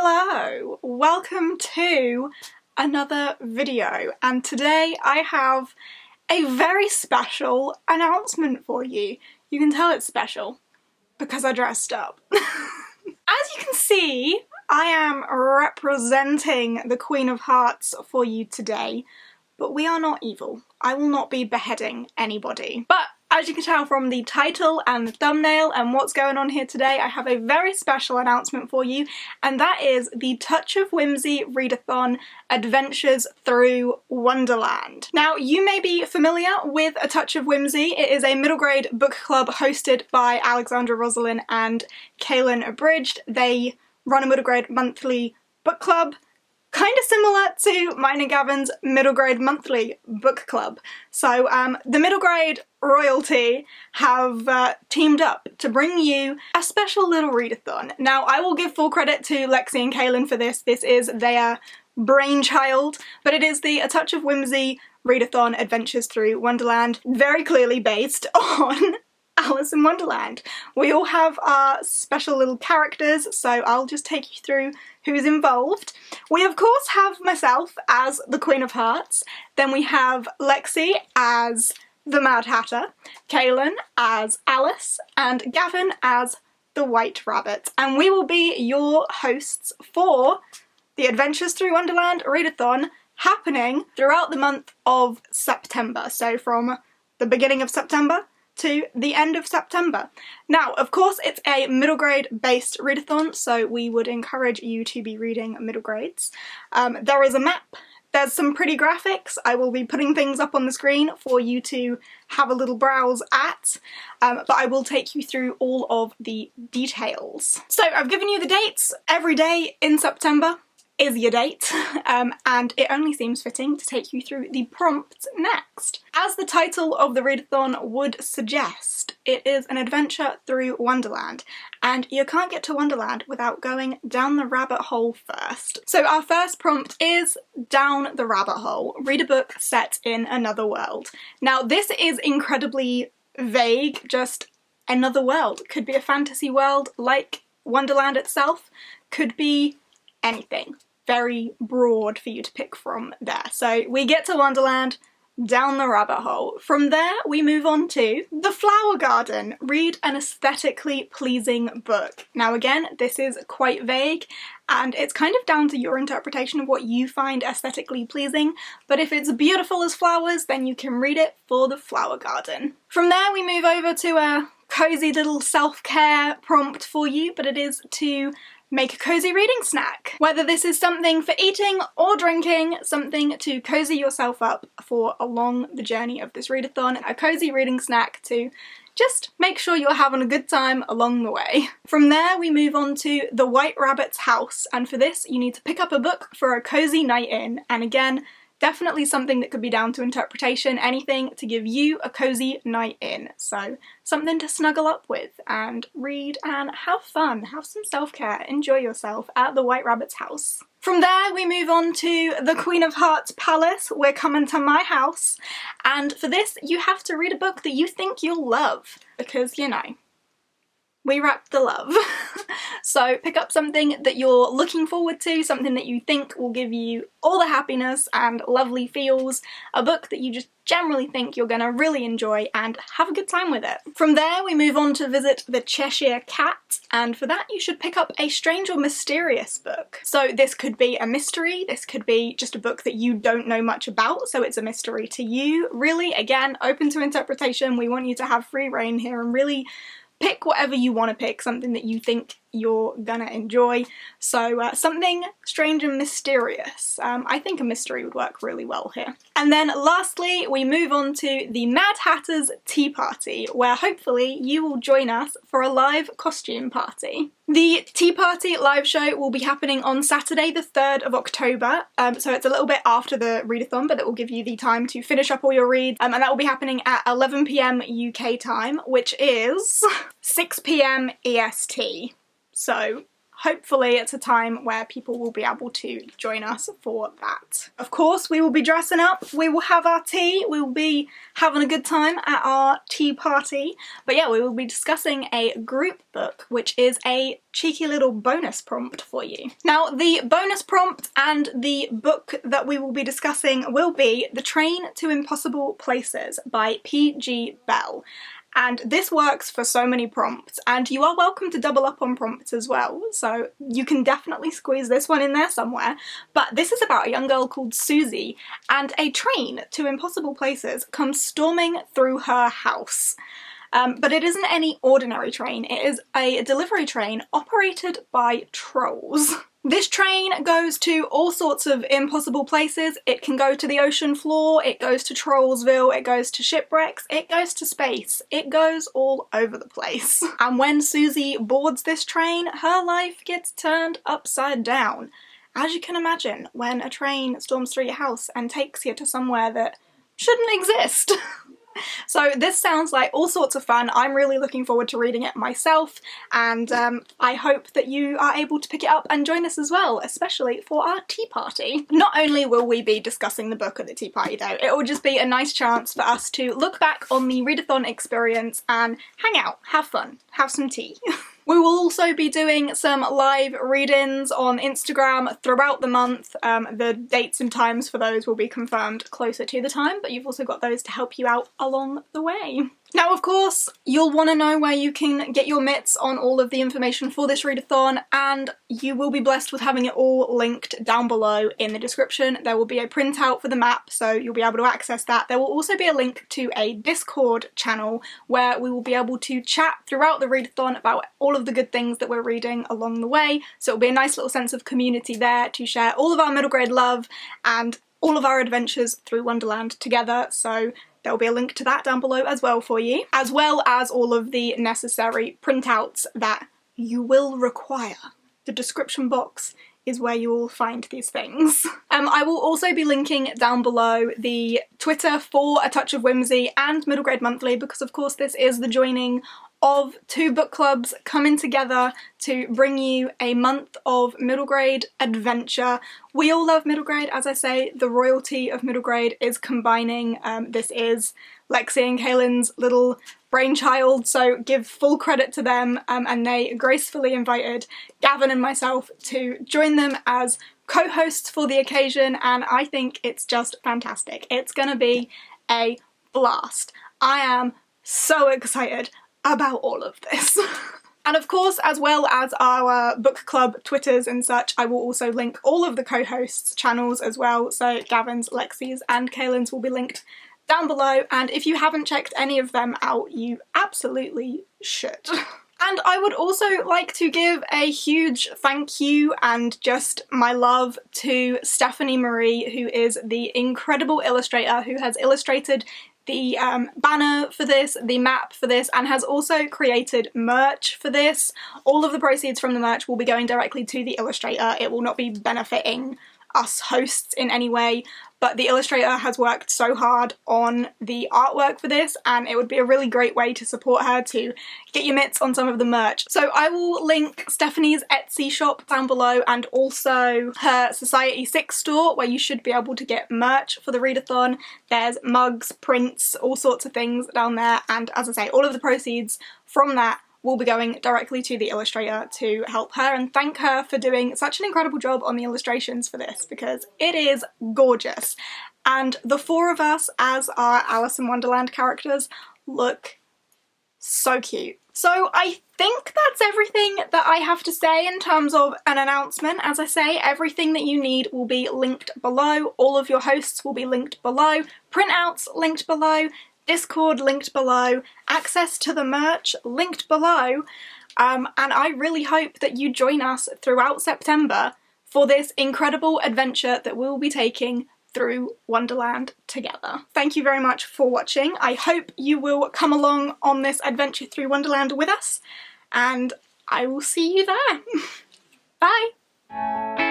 Hello! Welcome to another video, and today I have a very special announcement for you. You can tell it's special because I dressed up. As you can see, I am representing the Queen of Hearts for you today, but we are not evil. I will not be beheading anybody. But as you can tell from the title and the thumbnail and what's going on here today, I have a very special announcement for you, and that is the Touch of Whimsy Readathon Adventures Through Wonderland. Now, you may be familiar with A Touch of Whimsy. It is a middle grade book club hosted by Alexandra Rosalind and Kaylin Abridged. They run a middle grade monthly book club, kind of similar to mine and Gavin's middle grade monthly book club. So the middle grade royalty have teamed up to bring you a special little readathon. Now, I will give full credit to Lexi and Kaylin for this. This is their brainchild, but it is the A Touch of Whimsy Readathon Adventures Through Wonderland, very clearly based on Alice in Wonderland. We all have our special little characters, so I'll just take you through who's involved. We of course have myself as the Queen of Hearts, then we have Lexi as the Mad Hatter, Kaylin as Alice, and Gavin as the White Rabbit, and we will be your hosts for the Adventures Through Wonderland Readathon happening throughout the month of September, so from the beginning of September to the end of September. Now, of course, it's a middle grade based readathon, so we would encourage you to be reading middle grades. There is a map, there's some pretty graphics. I will be putting things up on the screen for you to have a little browse at, but I will take you through all of the details. So I've given you the dates. Every day in September is your date, and it only seems fitting to take you through the prompt next. As the title of the readathon would suggest, it is an adventure through Wonderland, and you can't get to Wonderland without going down the rabbit hole first. So our first prompt is Down the Rabbit Hole. Read a book set in another world. Now, this is incredibly vague, just another world. Could be a fantasy world like Wonderland itself, could be anything. Very broad for you to pick from there. So we get to Wonderland, down the rabbit hole. From there we move on to the flower garden. Read an aesthetically pleasing book. Now again, this is quite vague and it's kind of down to your interpretation of what you find aesthetically pleasing, but if it's beautiful as flowers, then you can read it for the flower garden. From there we move over to a cozy little self-care prompt for you, but it is to make a cozy reading snack. Whether this is something for eating or drinking, something to cozy yourself up for along the journey of this readathon, a cozy reading snack to just make sure you're having a good time along the way. From there we move on to the White Rabbit's house, and for this you need to pick up a book for a cozy night in, and again, definitely something that could be down to interpretation, anything to give you a cozy night in. So something to snuggle up with and read and have fun, have some self-care, enjoy yourself at the White Rabbit's house. From there we move on to the Queen of Hearts Palace. We're coming to my house, and for this you have to read a book that you think you'll love, because, you know, we wrap the love. So pick up something that you're looking forward to, something that you think will give you all the happiness and lovely feels, a book that you just generally think you're gonna really enjoy and have a good time with it. From there we move on to visit the Cheshire Cat, and for that you should pick up a strange or mysterious book. So this could be a mystery, this could be just a book that you don't know much about, so it's a mystery to you. Really, again, open to interpretation. We want you to have free reign here and really pick whatever you want to pick, something that you think you're gonna enjoy. So something strange and mysterious. I think a mystery would work really well here. And then lastly, we move on to the Mad Hatter's Tea Party, where hopefully you will join us for a live costume party. The Tea Party live show will be happening on Saturday the 3rd of October, so it's a little bit after the readathon, but it will give you the time to finish up all your reads, and that will be happening at 11 PM UK time, which is 6 PM EST. So hopefully it's a time where people will be able to join us for that. Of course, we will be dressing up, we will have our tea, we will be having a good time at our tea party. But yeah, we will be discussing a group book, which is a cheeky little bonus prompt for you. Now, the bonus prompt and the book that we will be discussing will be The Train to Impossible Places by P.G. Bell. And this works for so many prompts, and you are welcome to double up on prompts as well, so you can definitely squeeze this one in there somewhere. But this is about a young girl called Susie, and a train to impossible places comes storming through her house. But it isn't any ordinary train, it is a delivery train operated by trolls. This train goes to all sorts of impossible places. It can go to the ocean floor, it goes to Trollsville, it goes to shipwrecks, it goes to space. It goes all over the place. And when Susie boards this train, her life gets turned upside down. As you can imagine, when a train storms through your house and takes you to somewhere that shouldn't exist. So this sounds like all sorts of fun. I'm really looking forward to reading it myself, and I hope that you are able to pick it up and join us as well, especially for our tea party. Not only will we be discussing the book at the tea party though, it will just be a nice chance for us to look back on the Readathon experience and hang out, have fun, have some tea. We will also be doing some live read-ins on Instagram throughout the month. The dates and times for those will be confirmed closer to the time, but you've also got those to help you out along the way. Now, of course, you'll want to know where you can get your mitts on all of the information for this readathon, and you will be blessed with having it all linked down below in the description. There will be a printout for the map, so you'll be able to access that. There will also be a link to a Discord channel where we will be able to chat throughout the readathon about all of the good things that we're reading along the way, so it'll be a nice little sense of community there to share all of our middle grade love and all of our adventures through Wonderland together, so there'll be a link to that down below as well for you, as well as all of the necessary printouts that you will require. The description box is where you will find these things. I will also be linking down below the Twitter for A Touch of Whimsy and Middle Grade Monthly, because of course this is the joining of two book clubs coming together to bring you a month of middle grade adventure. We all love middle grade, as I say, the royalty of middle grade is combining. This is Lexi and Kaylin's little brainchild, so give full credit to them, and they gracefully invited Gavin and myself to join them as co-hosts for the occasion, and I think it's just fantastic. It's gonna be a blast. I am so excited about all of this. And of course, as well as our book club Twitters and such, I will also link all of the co-hosts' channels as well, so Gavin's, Lexi's and Kaylin's will be linked down below, and if you haven't checked any of them out, you absolutely should. And I would also like to give a huge thank you and just my love to Stephanie Marie, who is the incredible illustrator who has illustrated the banner for this, the map for this, and has also created merch for this. All of the proceeds from the merch will be going directly to the illustrator. It will not be benefiting us hosts in any way, but the illustrator has worked so hard on the artwork for this, and it would be a really great way to support her to get your mitts on some of the merch. So I will link Stephanie's Etsy shop down below, and also her Society 6 store, where you should be able to get merch for the readathon. There's mugs, prints, all sorts of things down there, and as I say, all of the proceeds from that will be going directly to the illustrator to help her and thank her for doing such an incredible job on the illustrations for this, because it is gorgeous. And the four of us as our Alice in Wonderland characters look so cute. So I think that's everything that I have to say in terms of an announcement. As I say, everything that you need will be linked below. All of your hosts will be linked below. Printouts linked below. Discord linked below, access to the merch linked below, and I really hope that you join us throughout September for this incredible adventure that we will be taking through Wonderland together. Thank you very much for watching. I hope you will come along on this adventure through Wonderland with us, and I will see you there. Bye!